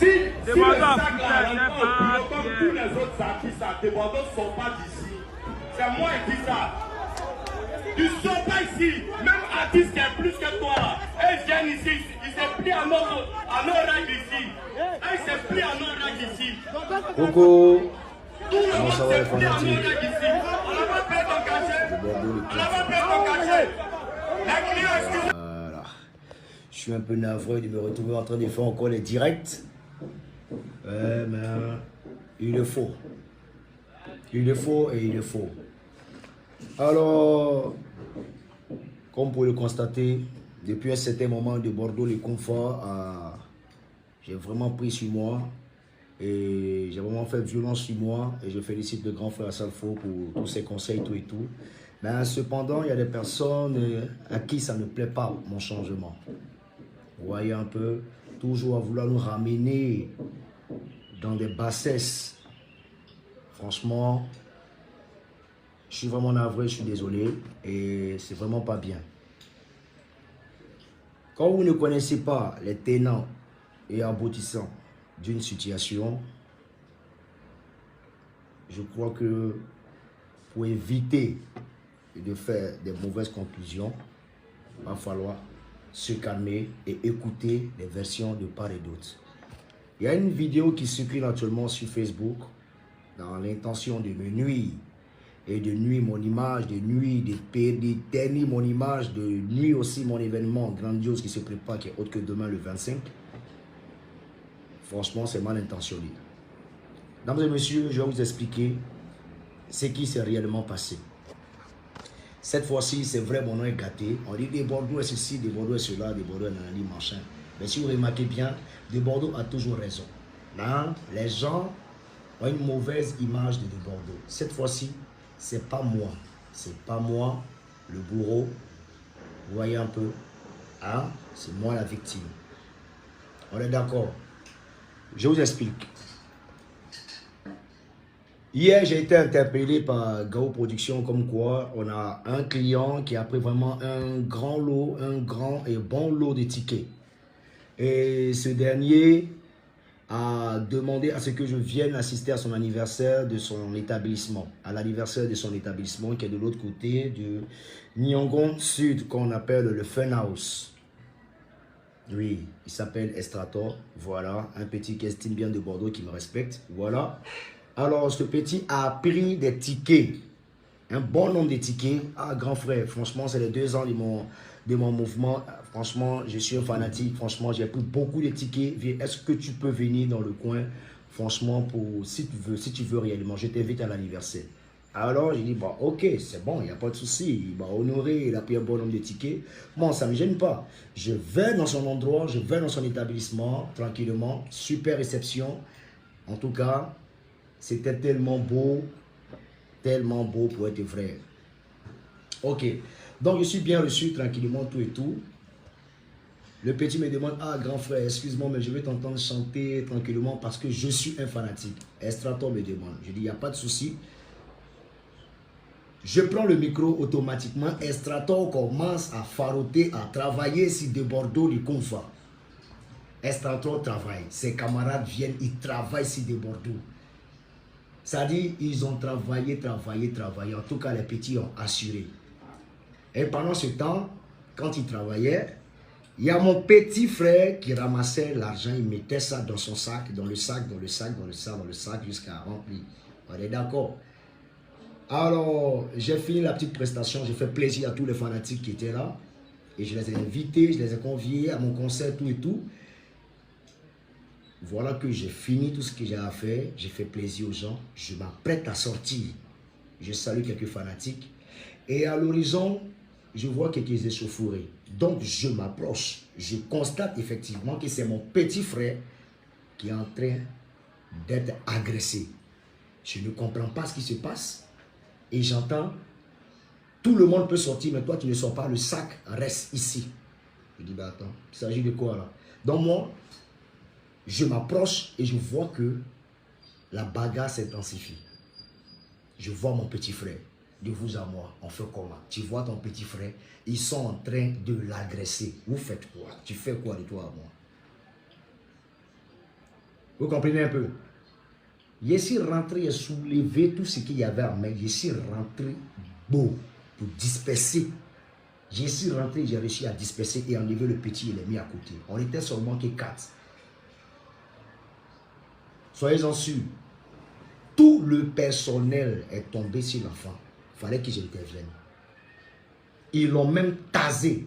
Si le sac là rentre au bureau comme tous les autres artistes de Bordeaux ne sont pas d'ici, c'est moi qui dis ça. Ils ne sont pas ici. Même artiste qui est plus que toi là. Et viennent ici, il s'est pris à nos règles ici. Et il s'est pris à nos règles ici. Coucou. Tout le monde s'est pris à nos règles ici. On n'a pas payé ton cachet. On n'a pas payé ton cachet. Les clients, excusez-moi. Voilà. Je suis un peu navré de me retrouver en train de faire encore les directs. Ouais, mais il le faut. Il le faut et il le faut. Alors, comme vous pouvez le constater, depuis un certain moment de Bordeaux, le confort, j'ai vraiment pris sur moi et j'ai vraiment fait violence sur moi et je félicite le grand frère Salfo pour tous ses conseils, tout et tout. Mais cependant, il y a des personnes à qui ça ne plaît pas, mon changement. Vous voyez un peu, toujours à vouloir nous ramener dans des bassesses. Franchement, je suis vraiment navré, je suis désolé et c'est vraiment pas bien. Quand vous ne connaissez pas les tenants et aboutissants d'une situation, je crois que pour éviter de faire des mauvaises conclusions, il va falloir se calmer et écouter les versions de part et d'autre. Il y a une vidéo qui circule actuellement sur Facebook dans l'intention de me nuire et de nuire mon image, de nuire, de ternir mon image, de nuire aussi mon événement grandiose qui se prépare, qui est autre que demain le 25. Franchement, c'est mal intentionné. Mesdames et messieurs, je vais vous expliquer ce qui s'est réellement passé. Cette fois-ci, c'est vrai, mon nom est gâté. On dit des Bordeaux est ceci, des Bordeaux est cela, des Bordeaux est nanani, machin. Mais si vous remarquez bien, des Bordeaux a toujours raison. Là, les gens ont une mauvaise image de Bordeaux. Cette fois-ci, c'est pas moi. C'est pas moi, le bourreau. Vous voyez un peu. Hein? C'est moi la victime. On est d'accord? Je vous explique. Hier, j'ai été interpellé par Gao Productions comme quoi on a un client qui a pris vraiment un grand lot, un grand et bon lot de tickets. Et ce dernier a demandé à ce que je vienne assister à son anniversaire de son établissement, à l'anniversaire de son établissement qui est de l'autre côté de Nyongon Sud, qu'on appelle le Fun House. Oui, il s'appelle Estrator, voilà, un petit qui estime bien de Bordeaux qui me respecte, voilà. Alors, ce petit a pris des tickets, un bon nombre de tickets. Ah, grand frère, franchement, c'est les 2 ans de mon mouvement. Franchement, je suis un fanatique. Franchement, j'ai pris beaucoup de tickets. Est-ce que tu peux venir dans le coin? Franchement, si tu veux réellement, je t'invite à l'anniversaire. Alors, j'ai dit, bah, ok, c'est bon, il n'y a pas de souci. Il m'a honoré, il a pris un bon nombre de tickets. Bon, ça ne me gêne pas. Je vais dans son endroit, je vais dans son établissement, tranquillement. Super réception. En tout cas, c'était tellement beau pour être vrai. Ok, donc je suis bien reçu tranquillement, tout et tout. Le petit me demande, ah grand frère, excuse-moi, mais je vais t'entendre chanter tranquillement parce que je suis un fanatique. Estrator me demande, je dis, il n'y a pas de souci. Je prends le micro automatiquement, Estrator commence à faroter, à travailler sur de Bordeaux, du confort. Estrator travaille, ses camarades viennent, ils travaillent sur de Bordeaux. C'est-à-dire, ils ont travaillé. En tout cas, les petits ont assuré. Et pendant ce temps, quand ils travaillaient, il y a mon petit frère qui ramassait l'argent. Il mettait ça dans son sac, dans le sac, jusqu'à remplir. On est d'accord? Alors, j'ai fini la petite prestation. J'ai fait plaisir à tous les fanatiques qui étaient là. Et je les ai invités, je les ai conviés à mon concert, tout et tout. Voilà que j'ai fini tout ce que j'ai à faire. J'ai fait plaisir aux gens. Je m'apprête à sortir. Je salue quelques fanatiques. Et à l'horizon, je vois quelques échauffourées. Donc, je m'approche. Je constate effectivement que c'est mon petit frère qui est en train d'être agressé. Je ne comprends pas ce qui se passe. Et j'entends, tout le monde peut sortir, mais toi, tu ne sors pas. Le sac reste ici. Je dis, bah attends, il s'agit de quoi là? Donc moi, je m'approche et je vois que la bagarre s'intensifie. Je vois mon petit frère, de vous à moi, on fait comment? Tu vois ton petit frère, ils sont en train de l'agresser. Vous faites quoi? Tu fais quoi de toi à moi? Vous comprenez un peu? Je suis rentré et soulevé tout ce qu'il y avait en main. Je suis rentré beau pour disperser. Je suis rentré, j'ai réussi à disperser et enlever le petit et les mis à côté. On était seulement que 4. Soyez-en sûrs. Tout le personnel est tombé sur l'enfant. Il fallait que j'intervienne. Ils l'ont même tasé.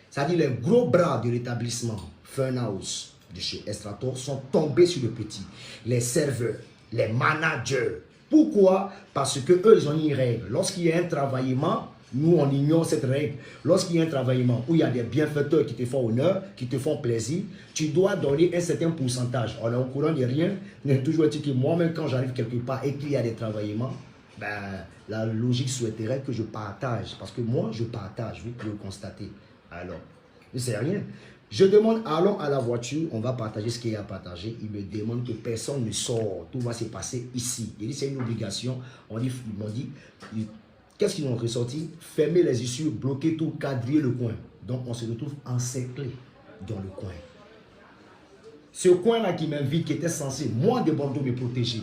C'est-à-dire les gros bras de l'établissement Funhouse de chez Estrator sont tombés sur le petit. Les serveurs, les managers. Pourquoi? Parce que eux, ils ont une règle. Lorsqu'il y a un travaillement, nous, on ignore cette règle. Lorsqu'il y a un travaillement où il y a des bienfaiteurs qui te font honneur, qui te font plaisir, tu dois donner un certain pourcentage. On est au courant de rien. Mais toujours dit que moi-même, quand j'arrive quelque part et qu'il y a des travaillements, ben, la logique souhaiterait que je partage. Parce que moi, je partage. Vous pouvez le constater. Alors, ne sais rien. Je demande, allons à la voiture, on va partager ce qu'il y a à partager. Il me demande que personne ne sort. Tout va se passer ici. Il dit, c'est une obligation. Ils m'ont dit, qu'est-ce qu'ils ont ressorti? Fermer les issues, bloquer tout, quadriller le coin. Donc, on se retrouve encerclé dans le coin. Ce coin-là qui m'invite, qui était censé, moi, de Bordeaux, me protéger.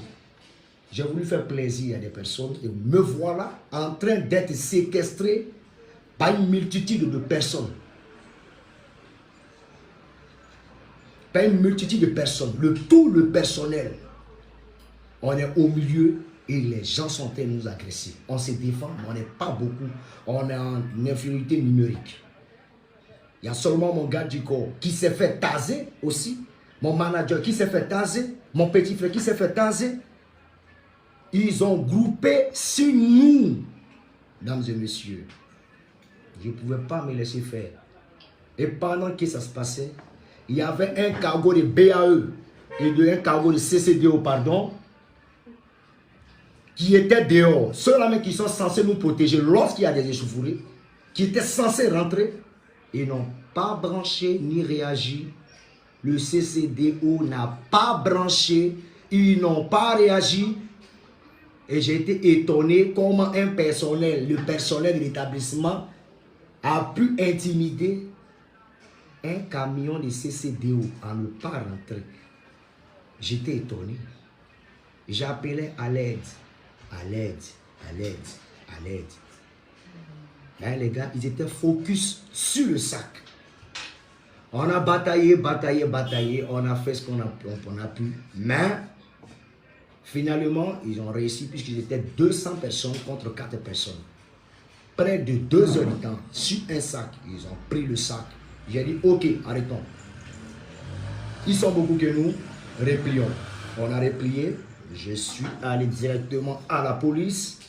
J'ai voulu faire plaisir à des personnes et me voilà en train d'être séquestré par une multitude de personnes. Par une multitude de personnes. Tout le personnel. On est au milieu et les gens sont en train de nous agresser. On se défend, mais on n'est pas beaucoup. On est en infériorité numérique. Il y a seulement mon gars du corps qui s'est fait taser aussi. Mon manager qui s'est fait taser. Mon petit frère qui s'est fait taser. Ils ont groupé sur nous. Mesdames et messieurs, je ne pouvais pas me laisser faire. Et pendant que ça se passait, il y avait un cargo de BAE et un cargo de CCDO, pardon, qui étaient dehors. Ceux-là qui sont censés nous protéger lorsqu'il y a des échauffourées, qui étaient censés rentrer, et n'ont pas branché ni réagi. Le CCDO n'a pas branché, ils n'ont pas réagi. Et j'ai été étonné comment un personnel, le personnel de l'établissement, a pu intimider un camion de CCDO à ne pas rentrer. J'étais étonné. J'appelais à l'aide, à l'aide, à l'aide, à l'aide. Là, les gars, ils étaient focus sur le sac. On a bataillé, bataillé, bataillé. On a fait ce qu'on a pu. Mais, finalement, ils ont réussi puisqu'ils étaient 200 personnes contre 4 personnes. Près de 2 heures de temps sur un sac. Ils ont pris le sac. J'ai dit, ok, arrêtons. Ils sont beaucoup que nous, replions. On a replié. Je suis allé directement à la police.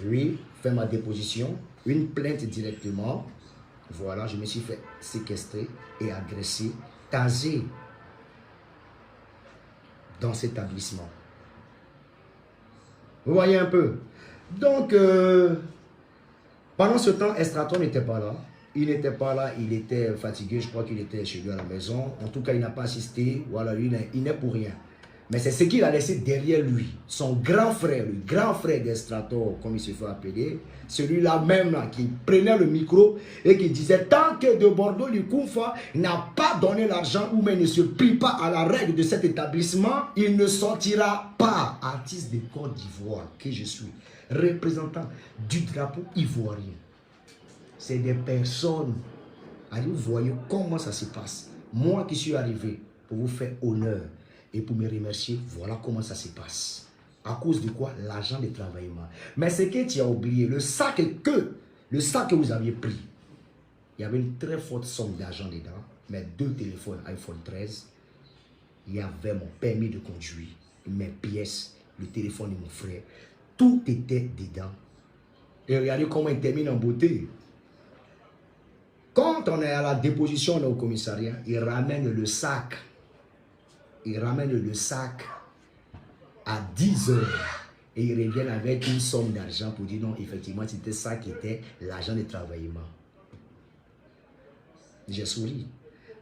Oui, fait ma déposition. Une plainte directement. Voilà, je me suis fait séquestrer et agresser, taser dans cet établissement. Vous voyez un peu. Donc, pendant ce temps, Estrator n'était pas là. Il n'était pas là, il était fatigué, je crois qu'il était chez lui à la maison. En tout cas, il n'a pas assisté. Voilà, lui, il n'est pour rien. Mais c'est ce qu'il a laissé derrière lui. Son grand frère, le grand frère d'Estrator, comme il se fait appeler. Celui-là même là, qui prenait le micro et qui disait tant que de Bordeaux, le Koufa n'a pas donné l'argent ou même ne se plie pas à la règle de cet établissement, il ne sortira pas. Artiste de Côte d'Ivoire que je suis, représentant du drapeau ivoirien. C'est des personnes. Allez, vous voyez comment ça se passe. Moi qui suis arrivé pour vous faire honneur et pour me remercier, voilà comment ça se passe. À cause de quoi? L'argent de travaillement. Mais ce que tu as oublié, le sac que vous aviez pris, il y avait une très forte somme d'argent dedans, mais 2 téléphones iPhone 13, il y avait mon permis de conduire, mes pièces, le téléphone de mon frère, tout était dedans. Et regardez comment il termine en beauté. Quand on est à la déposition au commissariat, il ramène le sac. Il ramène le sac à 10 heures. Et il revient avec une somme d'argent pour dire non, effectivement, c'était ça qui était l'argent de travaillement. J'ai souri.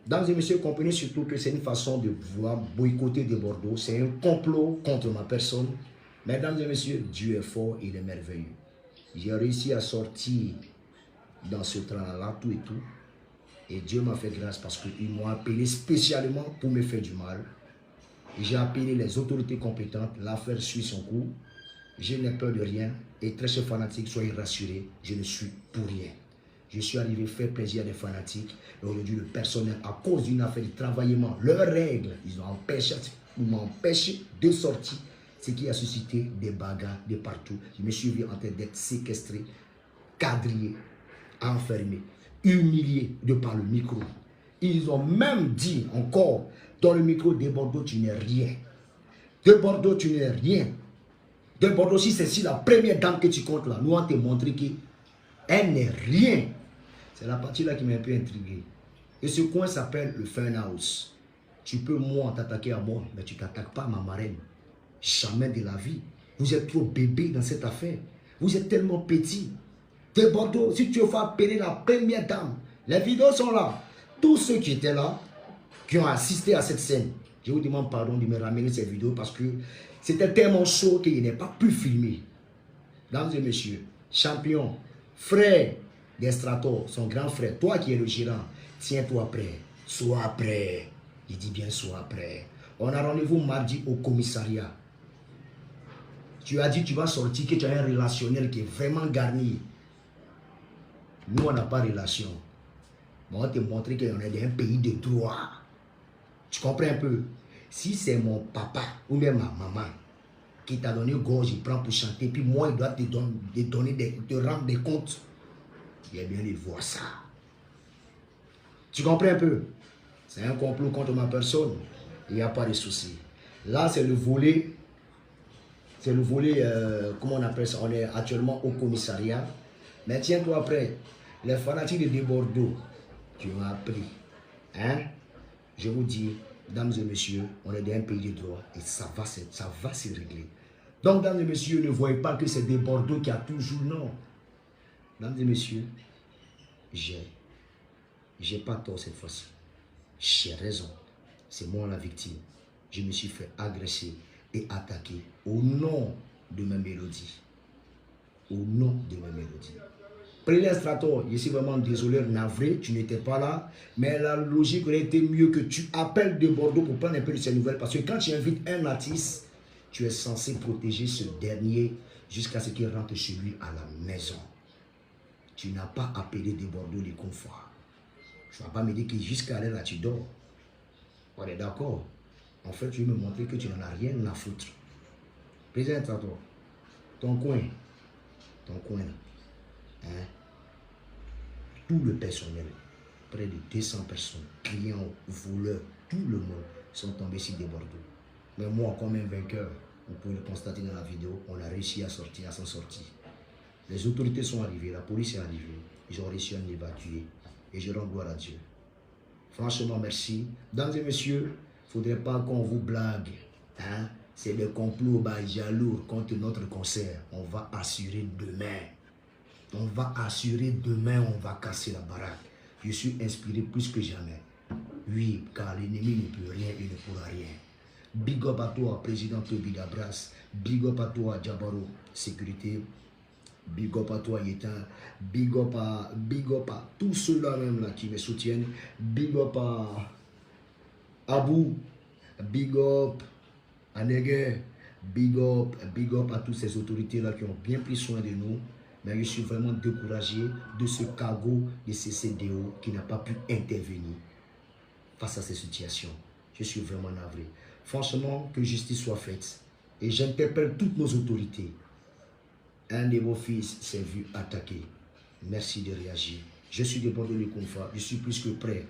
Mesdames et messieurs, comprenez surtout que c'est une façon de vouloir boycotter de Bordeaux. C'est un complot contre ma personne. Mesdames et messieurs, Dieu est fort, il est merveilleux. J'ai réussi à sortir dans ce train-là, tout et tout. Et Dieu m'a fait grâce parce qu'ils m'ont appelé spécialement pour me faire du mal. J'ai appelé les autorités compétentes. L'affaire suit son cours. Je n'ai peur de rien. Et très chers fanatiques, soyez rassurés. Je ne suis pour rien. Je suis arrivé faire plaisir à des fanatiques. Et aujourd'hui, le personnel, à cause d'une affaire de travaillement, leurs règles, ils m'ont empêché de sortir. Ce qui a suscité des bagarres de partout. Je me suis vu en train d'être séquestré, quadrillé, enfermé, humilié de par le micro. Ils ont même dit encore dans le micro, de Bordeaux, tu n'es rien. De Bordeaux, tu n'es rien. De Bordeaux, si c'est la première dame que tu comptes là, nous on te montré qu'elle n'est rien. C'est la partie là qui m'a un peu intrigué. Et ce coin s'appelle le Funhouse. Tu peux, moi, t'attaquer à moi, mais tu ne t'attaques pas à ma marraine. Jamais de la vie. Vous êtes trop bébé dans cette affaire. Vous êtes tellement petit. De Bordeaux, si tu veux faire appeler la première dame, les vidéos sont là. Tous ceux qui étaient là, qui ont assisté à cette scène, je vous demande pardon de me ramener ces vidéos parce que c'était tellement chaud qu'il n'est pas pu filmer. Mesdames et messieurs, champion, frère d'Estrator, son grand frère, toi qui es le gérant, tiens-toi prêt, sois prêt. Il dit bien sois prêt. On a rendez-vous mardi au commissariat. Tu as dit tu vas sortir, que tu as un relationnel qui est vraiment garni. Nous, on n'a pas de relation. Mais on te montrer qu'on est un pays de droit. Tu comprends un peu? Si c'est mon papa ou même ma maman qui t'a donné gorge, il prend pour chanter, puis moi, il doit te rendre des comptes. Il est bien de voir ça. Tu comprends un peu? C'est un complot contre ma personne. Il n'y a pas de souci. Là, c'est le volet. C'est le volet, comment on appelle ça? On est actuellement au commissariat. Mais tiens-toi prêt. Les fanatiques de Bordeaux, tu m'as appris. Hein? Je vous dis, mesdames et messieurs, on est dans un pays de droit et ça va se régler. Donc, mesdames et messieurs, ne voyez pas que c'est des Bordeaux qui a toujours non. Mesdames et messieurs, j'ai pas tort cette fois-ci. J'ai raison. C'est moi la victime. Je me suis fait agresser et attaquer au nom de ma mélodie. Au nom de ma mélodie. L'Estrator, je suis vraiment désolé, navré, tu n'étais pas là. Mais la logique aurait été mieux que tu appelles de Bordeaux pour prendre un peu de ces nouvelles. Parce que quand tu invites un artiste, tu es censé protéger ce dernier jusqu'à ce qu'il rentre chez lui à la maison. Tu n'as pas appelé de Bordeaux de confort. Tu ne vas pas me dire que jusqu'à là, tu dors. On est d'accord. En fait, tu veux me montrer que tu n'en as rien à foutre. Président Estrator, ton coin là. Hein? Tout le personnel, près de 200 personnes, clients, voleurs, tout le monde sont tombés sur des Bordeaux. Mais moi, comme un vainqueur, vous pouvez le constater dans la vidéo, on a réussi à s'en sortir. Les autorités sont arrivées, la police est arrivée, ils ont réussi à m'évacuer. Et je rends gloire à Dieu. Franchement, merci. Mesdames et messieurs, il ne faudrait pas qu'on vous blague. Hein? C'est des complots jaloux contre notre concert. On va assurer demain. On va assurer demain, on va casser la baraque. Je suis inspiré plus que jamais. Oui, car l'ennemi ne peut rien et ne pourra rien. Big up à toi, président Toby Dabras. Big up à toi, Jabaro, sécurité. Big up à toi, Yetin. Big up à tous ceux-là même là qui me soutiennent. Big up à Abou. Big up à Negue. Big up à toutes ces autorités-là qui ont bien pris soin de nous. Mais je suis vraiment découragé de ce cargo de CCDO qui n'a pas pu intervenir face à ces situations. Je suis vraiment navré. Franchement, que justice soit faite. Et j'interpelle toutes nos autorités. Un de vos fils s'est vu attaquer. Merci de réagir. Je suis de Bordeaux le confort. Je suis plus que prêt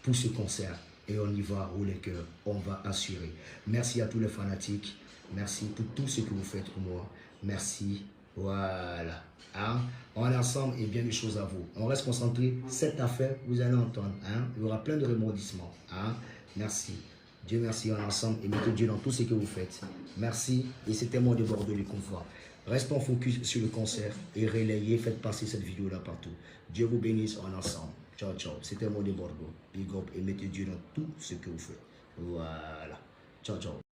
pour ce concert. Et on y va, haut les cœurs. On va assurer. Merci à tous les fanatiques. Merci pour tout ce que vous faites pour moi. Merci. Voilà. Hein? On est ensemble et bien des choses à vous. On reste concentré. Cette affaire, vous allez entendre. Hein? Il y aura plein de rebondissements. Hein? Merci. Dieu merci, on est ensemble et mettez Dieu dans tout ce que vous faites. Merci. Et c'était moi de Bordeaux le confort. Restons focus sur le concert et relayez, faites passer cette vidéo-là partout. Dieu vous bénisse, on est ensemble. Ciao, ciao. C'était moi de Bordeaux. Big up et mettez Dieu dans tout ce que vous faites. Voilà. Ciao, ciao.